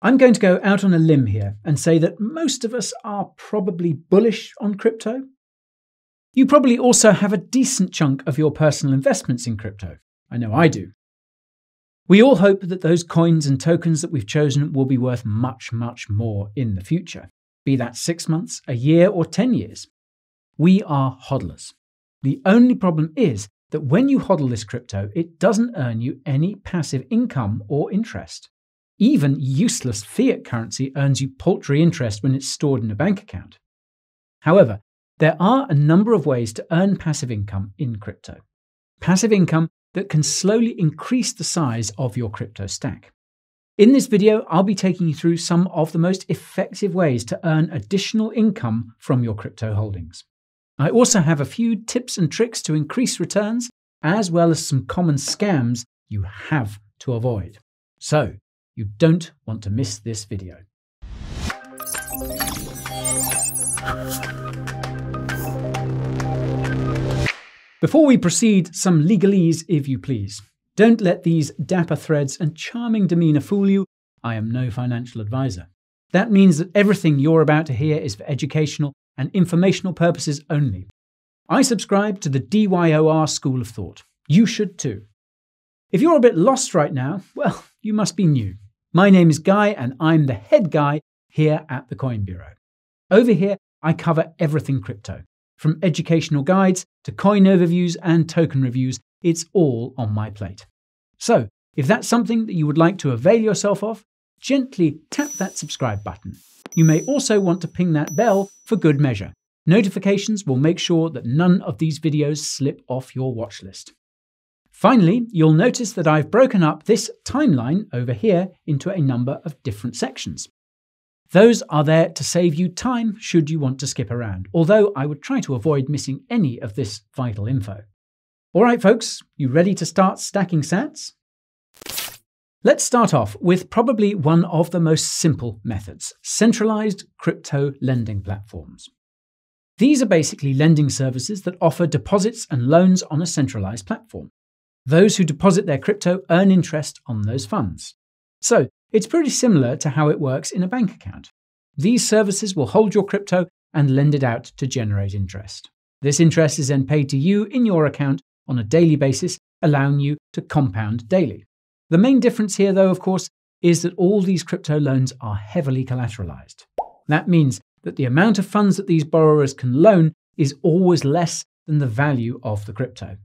I'm going to go out on a limb here and say that most of us are probably bullish on crypto. You probably also have a decent chunk of your personal investments in crypto. I know I do. We all hope that those coins and tokens that we've chosen will be worth much, much more in the future, be that 6 months, a year, or 10 years. We are hodlers. The only problem is that when you hodl this crypto, it doesn't earn you any passive income or interest. Even useless fiat currency earns you paltry interest when it's stored in a bank account. However, there are a number of ways to earn passive income in crypto. Passive income that can slowly increase the size of your crypto stack. In this video, I'll be taking you through some of the most effective ways to earn additional income from your crypto holdings. I also have a few tips and tricks to increase returns, as well as some common scams you have to avoid. So, you don't want to miss this video. Before we proceed, some legalese if you please. Don't let these dapper threads and charming demeanour fool you. I am no financial advisor. That means that everything you're about to hear is for educational and informational purposes only. I subscribe to the DYOR school of thought. You should too. If you're a bit lost right now, well, you must be new. My name is Guy and I'm the head guy here at the Coin Bureau. Over here, I cover everything crypto. From educational guides to coin overviews and token reviews, it's all on my plate. So, if that's something that you would like to avail yourself of, gently tap that subscribe button. You may also want to ping that bell for good measure. Notifications will make sure that none of these videos slip off your watch list. Finally, you'll notice that I've broken up this timeline over here into a number of different sections. Those are there to save you time should you want to skip around, although I would try to avoid missing any of this vital info. All right, folks, you ready to start stacking sats? Let's start off with probably one of the most simple methods, centralized crypto lending platforms. These are basically lending services that offer deposits and loans on a centralized platform. Those who deposit their crypto earn interest on those funds. So, it's pretty similar to how it works in a bank account. These services will hold your crypto and lend it out to generate interest. This interest is then paid to you in your account on a daily basis, allowing you to compound daily. The main difference here, though, of course, is that all these crypto loans are heavily collateralized. That means that the amount of funds that these borrowers can loan is always less than the value of the crypto.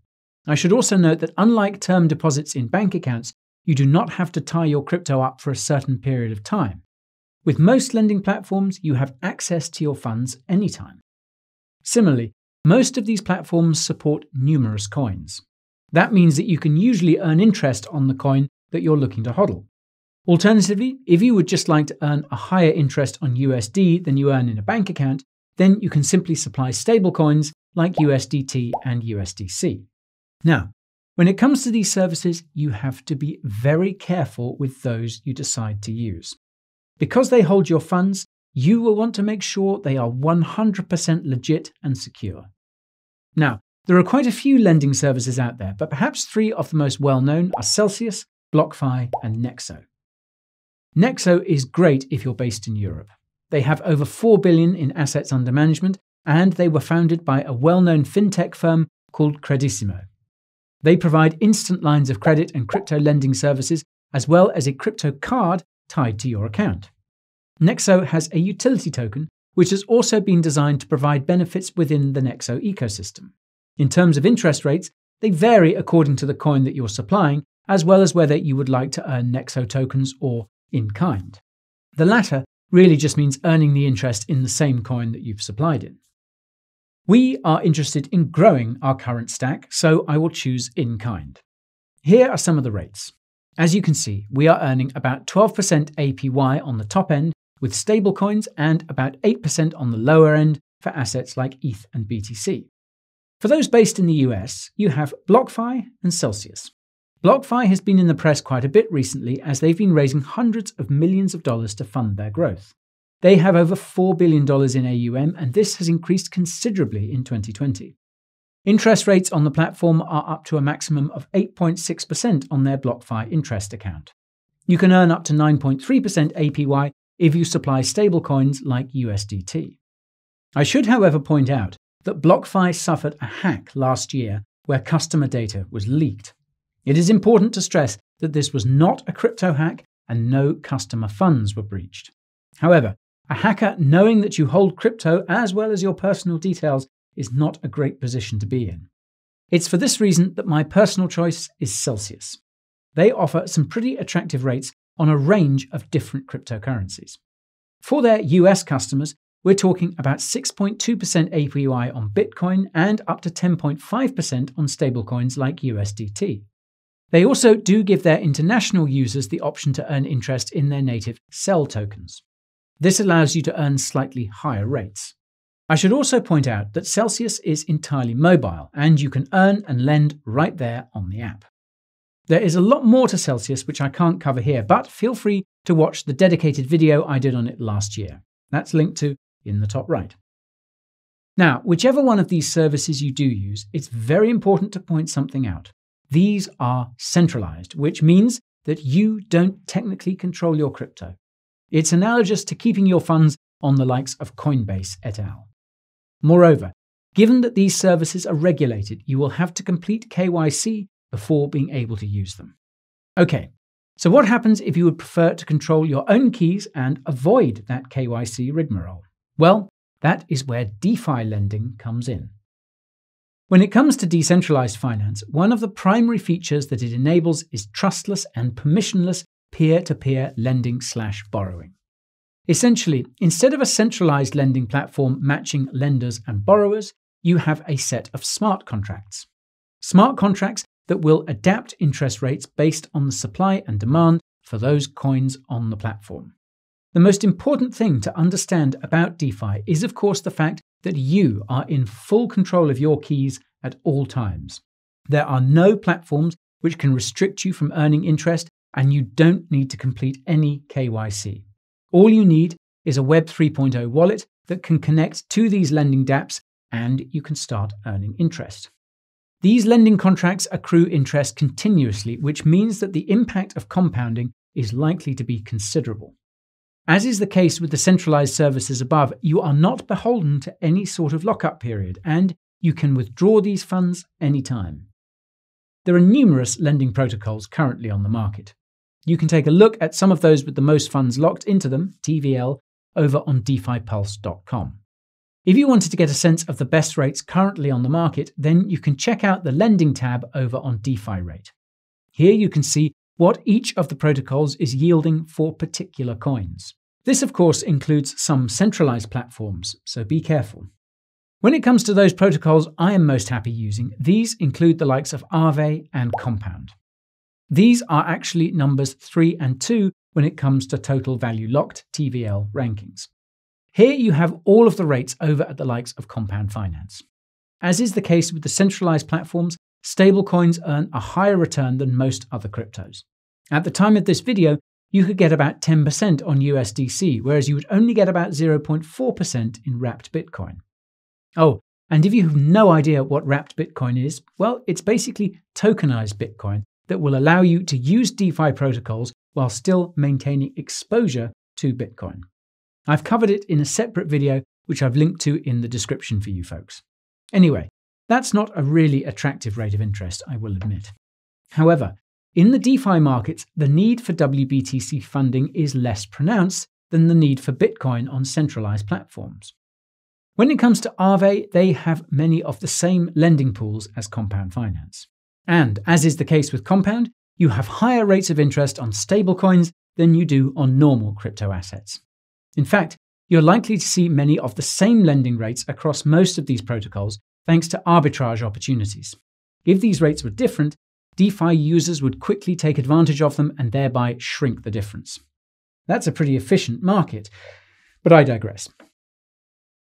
I should also note that unlike term deposits in bank accounts, you do not have to tie your crypto up for a certain period of time. With most lending platforms, you have access to your funds anytime. Similarly, most of these platforms support numerous coins. That means that you can usually earn interest on the coin that you're looking to hodl. Alternatively, if you would just like to earn a higher interest on USD than you earn in a bank account, then you can simply supply stablecoins like USDT and USDC. Now, when it comes to these services, you have to be very careful with those you decide to use. Because they hold your funds, you will want to make sure they are 100% legit and secure. Now, there are quite a few lending services out there, but perhaps 3 of the most well-known are Celsius, BlockFi, and Nexo. Nexo is great if you're based in Europe. They have over 4 billion in assets under management, and they were founded by a well-known fintech firm called Credissimo. They provide instant lines of credit and crypto lending services, as well as a crypto card tied to your account. Nexo has a utility token, which has also been designed to provide benefits within the Nexo ecosystem. In terms of interest rates, they vary according to the coin that you're supplying, as well as whether you would like to earn Nexo tokens or in kind. The latter really just means earning the interest in the same coin that you've supplied in. We are interested in growing our current stack, so I will choose in kind. Here are some of the rates. As you can see, we are earning about 12% APY on the top end with stablecoins and about 8% on the lower end for assets like ETH and BTC. For those based in the US, you have BlockFi and Celsius. BlockFi has been in the press quite a bit recently as they've been raising hundreds of millions of dollars to fund their growth. They have over $4 billion in AUM, and this has increased considerably in 2020. Interest rates on the platform are up to a maximum of 8.6% on their BlockFi interest account. You can earn up to 9.3% APY if you supply stablecoins like USDT. I should, however, point out that BlockFi suffered a hack last year where customer data was leaked. It is important to stress that this was not a crypto hack and no customer funds were breached. However, a hacker knowing that you hold crypto as well as your personal details is not a great position to be in. It's for this reason that my personal choice is Celsius. They offer some pretty attractive rates on a range of different cryptocurrencies. For their US customers, we're talking about 6.2% APY on Bitcoin and up to 10.5% on stablecoins like USDT. They also do give their international users the option to earn interest in their native CEL tokens. This allows you to earn slightly higher rates. I should also point out that Celsius is entirely mobile and you can earn and lend right there on the app. There is a lot more to Celsius which I can't cover here, but feel free to watch the dedicated video I did on it last year. That's linked to in the top right. Now, whichever one of these services you do use, it's very important to point something out. These are centralized, which means that you don't technically control your crypto. It's analogous to keeping your funds on the likes of Coinbase et al. Moreover, given that these services are regulated, you will have to complete KYC before being able to use them. Okay, so what happens if you would prefer to control your own keys and avoid that KYC rigmarole? Well, that is where DeFi lending comes in. When it comes to decentralized finance, one of the primary features that it enables is trustless and permissionless peer-to-peer lending/borrowing. Essentially, instead of a centralized lending platform matching lenders and borrowers, you have a set of smart contracts. Smart contracts that will adapt interest rates based on the supply and demand for those coins on the platform. The most important thing to understand about DeFi is, of course, the fact that you are in full control of your keys at all times. There are no platforms which can restrict you from earning interest, and you don't need to complete any KYC. All you need is a Web 3.0 wallet that can connect to these lending dApps, and you can start earning interest. These lending contracts accrue interest continuously, which means that the impact of compounding is likely to be considerable. As is the case with the centralized services above, you are not beholden to any sort of lockup period, and you can withdraw these funds anytime. There are numerous lending protocols currently on the market. You can take a look at some of those with the most funds locked into them, TVL, over on DeFiPulse.com. If you wanted to get a sense of the best rates currently on the market, then you can check out the lending tab over on DeFi Rate. Here you can see what each of the protocols is yielding for particular coins. This, of course, includes some centralized platforms, so be careful. When it comes to those protocols I am most happy using, these include the likes of Aave and Compound. These are actually numbers 3 and 2 when it comes to total value locked TVL rankings. Here you have all of the rates over at the likes of Compound Finance. As is the case with the centralized platforms, stablecoins earn a higher return than most other cryptos. At the time of this video, you could get about 10% on USDC, whereas you would only get about 0.4% in wrapped Bitcoin. Oh, and if you have no idea what wrapped Bitcoin is, well, it's basically tokenized Bitcoin that will allow you to use DeFi protocols while still maintaining exposure to Bitcoin. I've covered it in a separate video, which I've linked to in the description for you folks. Anyway, that's not a really attractive rate of interest, I will admit. However, in the DeFi markets, the need for WBTC funding is less pronounced than the need for Bitcoin on centralized platforms. When it comes to Aave, they have many of the same lending pools as Compound Finance. And as is the case with Compound, you have higher rates of interest on stablecoins than you do on normal crypto assets. In fact, you're likely to see many of the same lending rates across most of these protocols thanks to arbitrage opportunities. If these rates were different, DeFi users would quickly take advantage of them and thereby shrink the difference. That's a pretty efficient market, but I digress.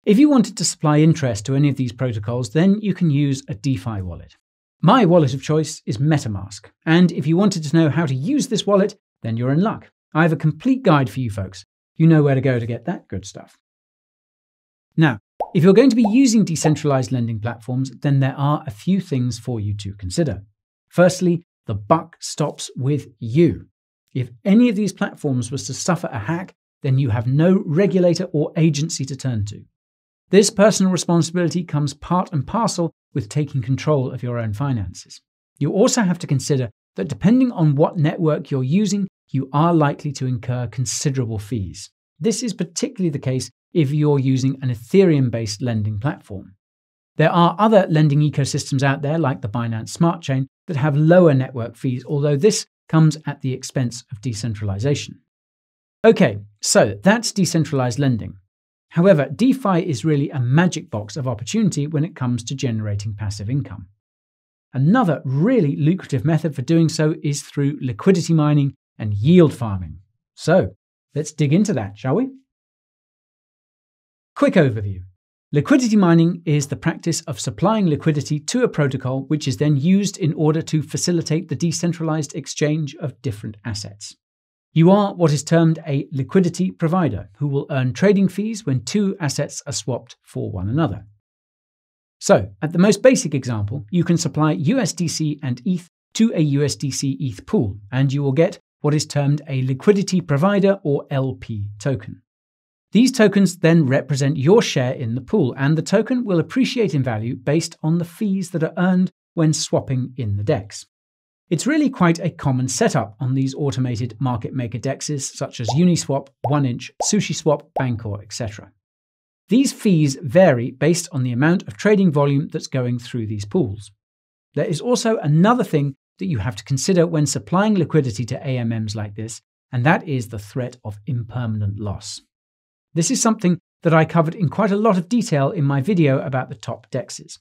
If you wanted to supply interest to any of these protocols, then you can use a DeFi wallet. My wallet of choice is MetaMask, and if you wanted to know how to use this wallet, then you're in luck. I have a complete guide for you folks. You know where to go to get that good stuff. Now, if you're going to be using decentralized lending platforms, then there are a few things for you to consider. Firstly, the buck stops with you. If any of these platforms was to suffer a hack, then you have no regulator or agency to turn to. This personal responsibility comes part and parcel with taking control of your own finances. You also have to consider that depending on what network you're using, you are likely to incur considerable fees. This is particularly the case if you're using an Ethereum-based lending platform. There are other lending ecosystems out there, like the Binance Smart Chain, that have lower network fees, although this comes at the expense of decentralization. Okay, so that's decentralized lending. However, DeFi is really a magic box of opportunity when it comes to generating passive income. Another really lucrative method for doing so is through liquidity mining and yield farming. So, let's dig into that, shall we? Quick overview. Liquidity mining is the practice of supplying liquidity to a protocol which is then used in order to facilitate the decentralized exchange of different assets. You are what is termed a liquidity provider, who will earn trading fees when two assets are swapped for one another. So, at the most basic example, you can supply USDC and ETH to a USDC ETH pool, and you will get what is termed a liquidity provider or LP token. These tokens then represent your share in the pool, and the token will appreciate in value based on the fees that are earned when swapping in the DEX. It's really quite a common setup on these automated market maker DEXs such as Uniswap, 1inch, SushiSwap, Bancor, etc. These fees vary based on the amount of trading volume that's going through these pools. There is also another thing that you have to consider when supplying liquidity to AMMs like this, and that is the threat of impermanent loss. This is something that I covered in quite a lot of detail in my video about the top DEXs.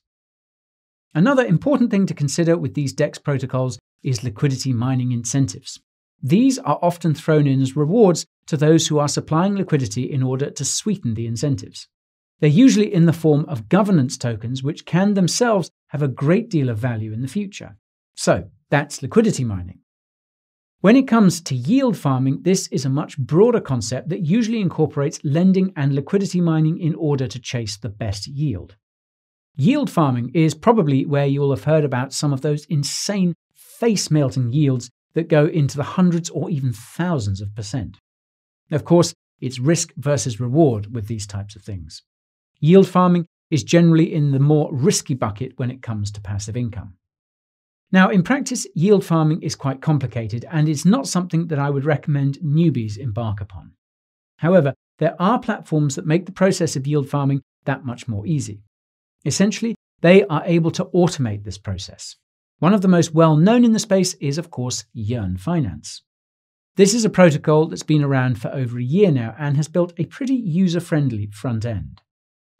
Another important thing to consider with these DEX protocols is liquidity mining incentives. These are often thrown in as rewards to those who are supplying liquidity in order to sweeten the incentives. They're usually in the form of governance tokens, which can themselves have a great deal of value in the future. So, that's liquidity mining. When it comes to yield farming, this is a much broader concept that usually incorporates lending and liquidity mining in order to chase the best yield. Yield farming is probably where you'll have heard about some of those insane face-melting yields that go into the hundreds or even thousands of %. Of course, it's risk versus reward with these types of things. Yield farming is generally in the more risky bucket when it comes to passive income. Now, in practice, yield farming is quite complicated and it's not something that I would recommend newbies embark upon. However, there are platforms that make the process of yield farming that much more easy. Essentially, they are able to automate this process. One of the most well-known in the space is, of course, Yearn Finance. This is a protocol that's been around for over a year now and has built a pretty user-friendly front end.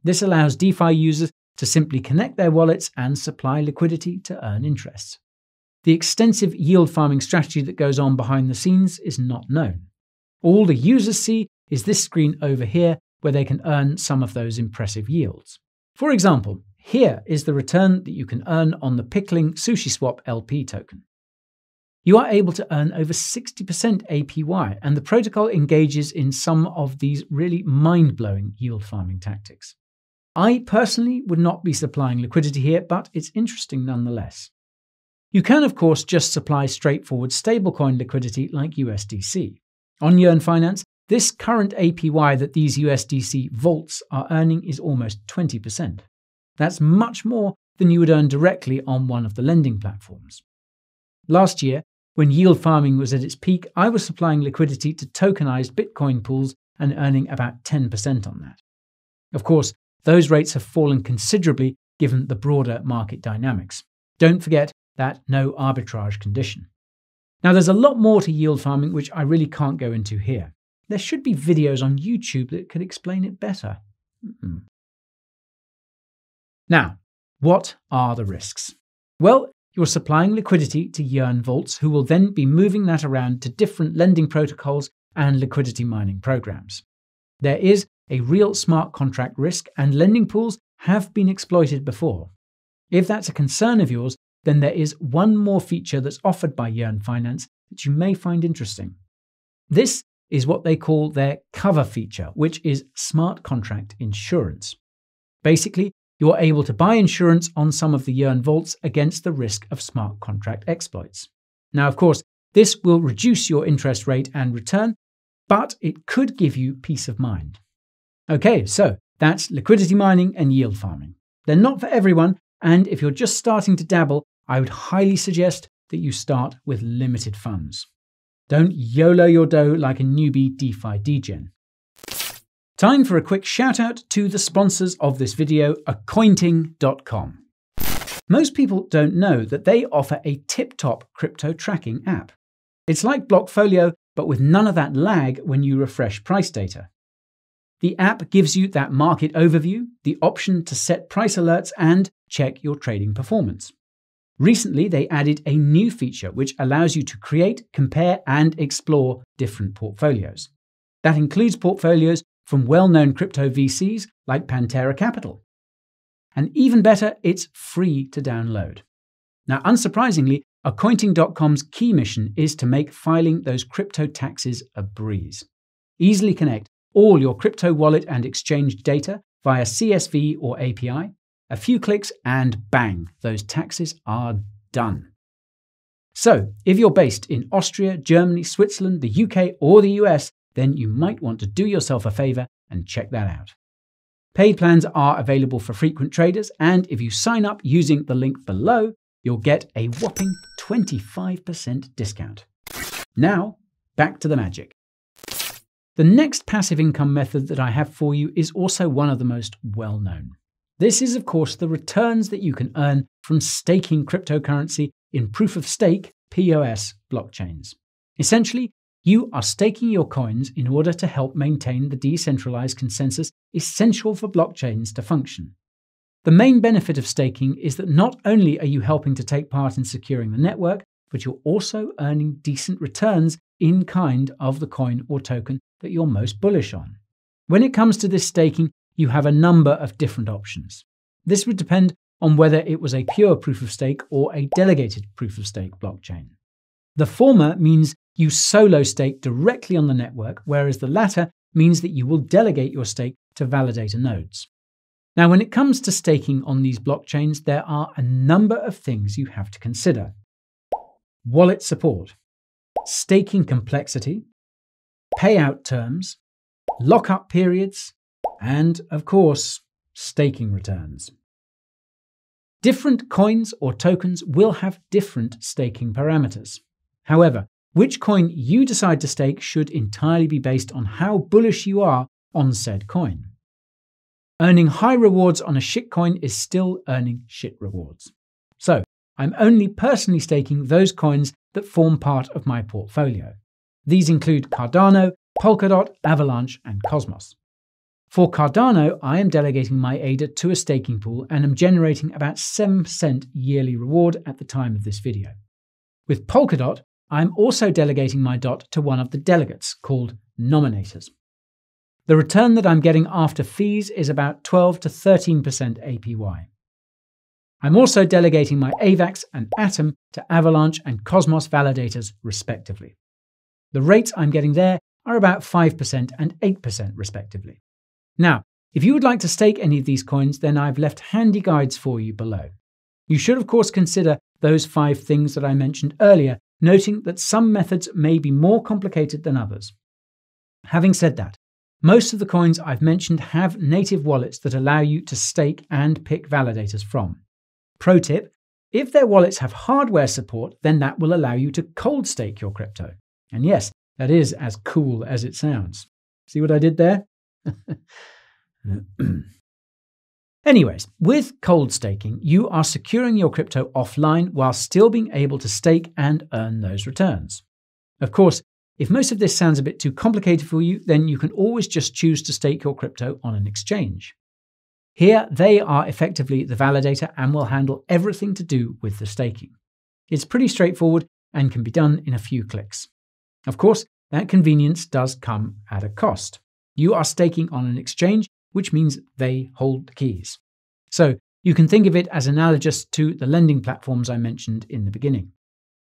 This allows DeFi users to simply connect their wallets and supply liquidity to earn interest. The extensive yield farming strategy that goes on behind the scenes is not known. All the users see is this screen over here where they can earn some of those impressive yields. For example, here is the return that you can earn on the Pickling SushiSwap LP token. You are able to earn over 60% APY, and the protocol engages in some of these really mind-blowing yield farming tactics. I personally would not be supplying liquidity here, but it's interesting nonetheless. You can, of course, just supply straightforward stablecoin liquidity like USDC. On Yearn Finance, this current APY that these USDC vaults are earning is almost 20%. That's much more than you would earn directly on one of the lending platforms. Last year, when yield farming was at its peak, I was supplying liquidity to tokenized Bitcoin pools and earning about 10% on that. Of course, those rates have fallen considerably given the broader market dynamics. Don't forget that no arbitrage condition. Now, there's a lot more to yield farming which I really can't go into here. There should be videos on YouTube that could explain it better. Now, what are the risks? Well, you're supplying liquidity to Yearn vaults who will then be moving that around to different lending protocols and liquidity mining programs. There is a real smart contract risk, and lending pools have been exploited before. If that's a concern of yours, then there is one more feature that's offered by Yearn Finance that you may find interesting. This is what they call their cover feature, which is smart contract insurance. Basically, you're able to buy insurance on some of the Yearn vaults against the risk of smart contract exploits. Now, of course, This will reduce your interest rate and return, but it could give you peace of mind. Okay, so that's liquidity mining and yield farming. They're not for everyone, and if you're just starting to dabble, I would highly suggest that you start with limited funds. Don't YOLO your dough like a newbie DeFi degen. Time for a quick shout out to the sponsors of this video, Accointing.com. Most people don't know that they offer a tip-top crypto tracking app. It's like Blockfolio, but with none of that lag when you refresh price data. The app gives you that market overview, the option to set price alerts, and check your trading performance. Recently, they added a new feature which allows you to create, compare, and explore different portfolios. That includes portfolios from well-known crypto VCs like Pantera Capital. And even better, it's free to download. Now, unsurprisingly, Accointing.com's key mission is to make filing those crypto taxes a breeze. Easily connect all your crypto wallet and exchange data via CSV or API. A few clicks and bang, those taxes are done. So, if you're based in Austria, Germany, Switzerland, the UK, or the US, then you might want to do yourself a favor and check that out. Paid plans are available for frequent traders, and if you sign up using the link below, you'll get a whopping 25% discount. Now, back to the magic. The next passive income method that I have for you is also one of the most well-known. This is, of course, the returns that you can earn from staking cryptocurrency in proof-of-stake (POS) blockchains. Essentially, you are staking your coins in order to help maintain the decentralized consensus essential for blockchains to function. The main benefit of staking is that not only are you helping to take part in securing the network, but you're also earning decent returns in kind of the coin or token that you're most bullish on. When it comes to this staking, you have a number of different options. This would depend on whether it was a pure proof-of-stake or a delegated proof-of-stake blockchain. The former means you solo stake directly on the network, whereas the latter means that you will delegate your stake to validator nodes. Now, when it comes to staking on these blockchains, there are a number of things you have to consider. Wallet support, staking complexity, payout terms, lockup periods, and, of course, staking returns. Different coins or tokens will have different staking parameters. However, which coin you decide to stake should entirely be based on how bullish you are on said coin. Earning high rewards on a shitcoin is still earning shit rewards. So, I'm only personally staking those coins that form part of my portfolio. These include Cardano, Polkadot, Avalanche, and Cosmos. For Cardano, I am delegating my ADA to a staking pool and am generating about 7% yearly reward at the time of this video. With Polkadot, I am also delegating my DOT to one of the delegates, called nominators. The return that I'm getting after fees is about 12 to 13% APY. I'm also delegating my AVAX and Atom to Avalanche and Cosmos validators, respectively. The rates I'm getting there are about 5% and 8%, respectively. Now, if you would like to stake any of these coins, then I've left handy guides for you below. You should, of course, consider those 5 things that I mentioned earlier, noting that some methods may be more complicated than others. Having said that, most of the coins I've mentioned have native wallets that allow you to stake and pick validators from. Pro tip, if their wallets have hardware support, then that will allow you to cold stake your crypto. And yes, that is as cool as it sounds. See what I did there? Anyways, with cold staking, you are securing your crypto offline while still being able to stake and earn those returns. Of course, if most of this sounds a bit too complicated for you, then you can always just choose to stake your crypto on an exchange. Here, they are effectively the validator and will handle everything to do with the staking. It's pretty straightforward and can be done in a few clicks. Of course, that convenience does come at a cost. You are staking on an exchange, which means they hold the keys. So you can think of it as analogous to the lending platforms I mentioned in the beginning.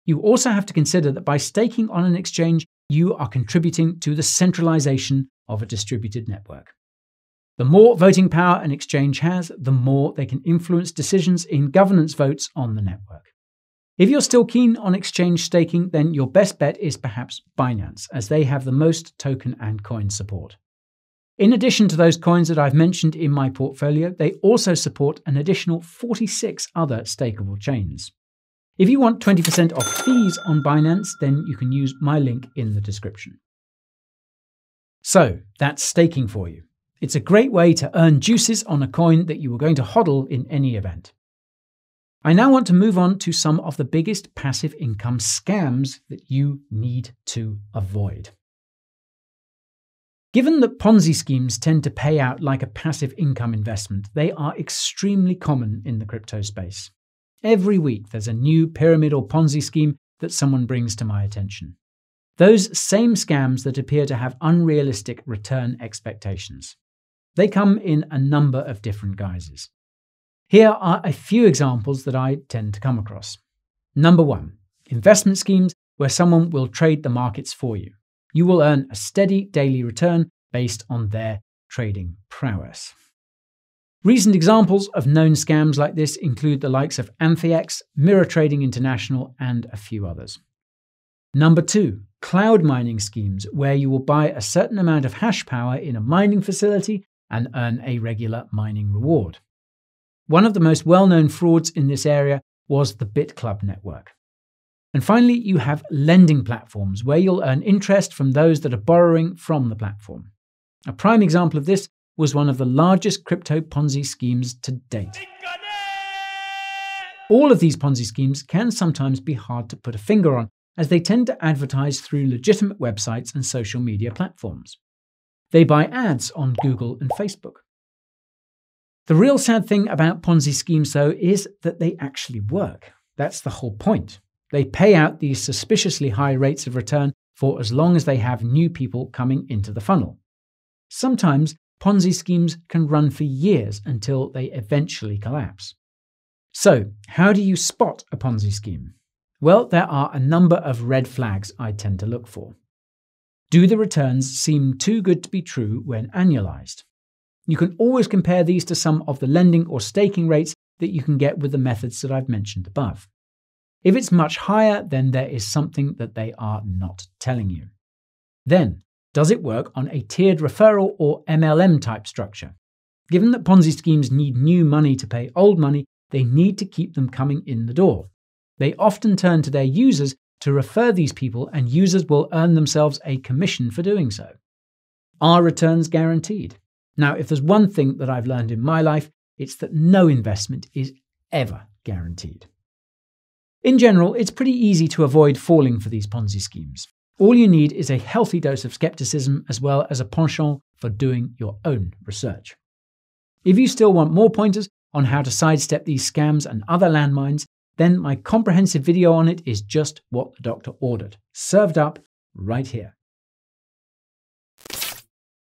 You also have to consider that by staking on an exchange, you are contributing to the centralization of a distributed network. The more voting power an exchange has, the more they can influence decisions in governance votes on the network. If you're still keen on exchange staking, then your best bet is perhaps Binance, as they have the most token and coin support. In addition to those coins that I've mentioned in my portfolio, they also support an additional 46 other stakeable chains. If you want 20% off fees on Binance, then you can use my link in the description. So, that's staking for you. It's a great way to earn juices on a coin that you were going to hodl in any event. I now want to move on to some of the biggest passive income scams that you need to avoid. Given that Ponzi schemes tend to pay out like a passive income investment, they are extremely common in the crypto space. Every week there's a new pyramid or Ponzi scheme that someone brings to my attention. Those same scams that appear to have unrealistic return expectations. They come in a number of different guises. Here are a few examples that I tend to come across. Number 1, investment schemes where someone will trade the markets for you. You will earn a steady daily return based on their trading prowess. Recent examples of known scams like this include the likes of AnthX, Mirror Trading International, and a few others. Number 2, cloud mining schemes where you will buy a certain amount of hash power in a mining facility and earn a regular mining reward. One of the most well-known frauds in this area was the BitClub network. And finally, you have lending platforms where you'll earn interest from those that are borrowing from the platform. A prime example of this was one of the largest crypto Ponzi schemes to date. All of these Ponzi schemes can sometimes be hard to put a finger on, as they tend to advertise through legitimate websites and social media platforms. They buy ads on Google and Facebook. The real sad thing about Ponzi schemes, though, is that they actually work. That's the whole point. They pay out these suspiciously high rates of return for as long as they have new people coming into the funnel. Sometimes Ponzi schemes can run for years until they eventually collapse. So, how do you spot a Ponzi scheme? Well, there are a number of red flags I tend to look for. Do the returns seem too good to be true when annualized? You can always compare these to some of the lending or staking rates that you can get with the methods that I've mentioned above. If it's much higher, then there is something that they are not telling you. Then, does it work on a tiered referral or MLM type structure? Given that Ponzi schemes need new money to pay old money, they need to keep them coming in the door. They often turn to their users to refer these people, and users will earn themselves a commission for doing so. Are returns guaranteed? Now, if there's one thing that I've learned in my life, it's that no investment is ever guaranteed. In general, it's pretty easy to avoid falling for these Ponzi schemes. All you need is a healthy dose of skepticism as well as a penchant for doing your own research. If you still want more pointers on how to sidestep these scams and other landmines, then my comprehensive video on it is just what the doctor ordered, served up right here.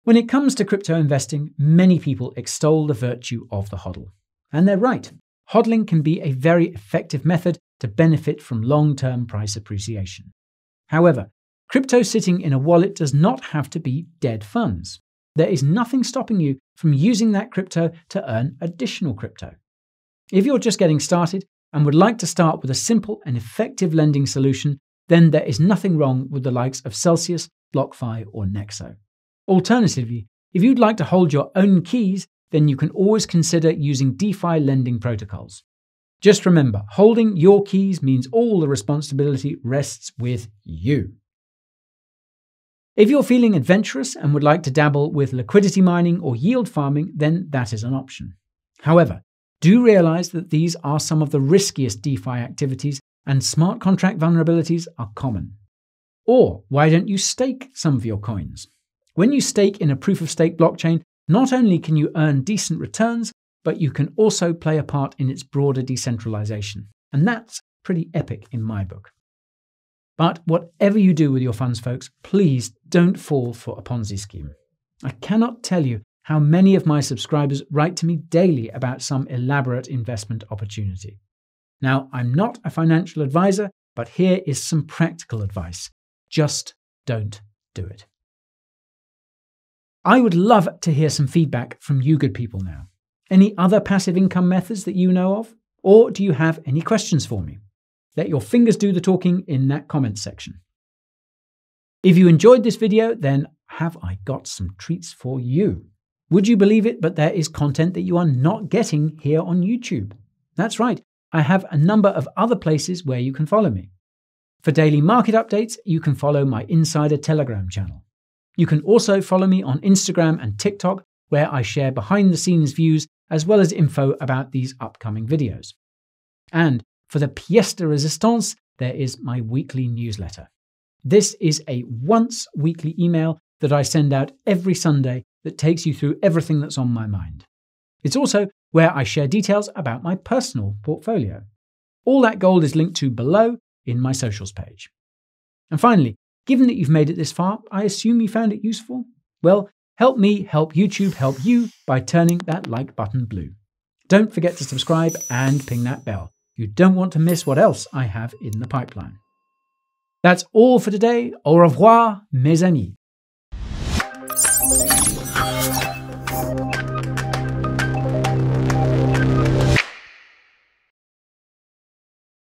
When it comes to crypto investing, many people extol the virtue of the hodl. And they're right. Hodling can be a very effective method to benefit from long-term price appreciation. However, crypto sitting in a wallet does not have to be dead funds. There is nothing stopping you from using that crypto to earn additional crypto. If you're just getting started and would like to start with a simple and effective lending solution, then there is nothing wrong with the likes of Celsius, BlockFi, or Nexo. Alternatively, if you'd like to hold your own keys, then you can always consider using DeFi lending protocols. Just remember, holding your keys means all the responsibility rests with you. If you're feeling adventurous and would like to dabble with liquidity mining or yield farming, then that is an option. However, do realize that these are some of the riskiest DeFi activities and smart contract vulnerabilities are common. Or why don't you stake some of your coins? When you stake in a proof-of-stake blockchain, not only can you earn decent returns, but you can also play a part in its broader decentralization. And that's pretty epic in my book. But whatever you do with your funds, folks, please don't fall for a Ponzi scheme. I cannot tell you how many of my subscribers write to me daily about some elaborate investment opportunity. Now, I'm not a financial advisor, but here is some practical advice. Just don't do it. I would love to hear some feedback from you good people now. Any other passive income methods that you know of? Or do you have any questions for me? Let your fingers do the talking in that comments section. If you enjoyed this video, then have I got some treats for you. Would you believe it, but there is content that you are not getting here on YouTube. That's right, I have a number of other places where you can follow me. For daily market updates, you can follow my Insider Telegram channel. You can also follow me on Instagram and TikTok, where I share behind-the-scenes views as well as info about these upcoming videos. And for the pièce de résistance, there is my weekly newsletter. This is a once-weekly email that I send out every Sunday that takes you through everything that's on my mind. It's also where I share details about my personal portfolio. All that gold is linked to below in my socials page. And finally, given that you've made it this far, I assume you found it useful? Well, help me help YouTube help you by turning that like button blue. Don't forget to subscribe and ping that bell. You don't want to miss what else I have in the pipeline. That's all for today. Au revoir, mes amis.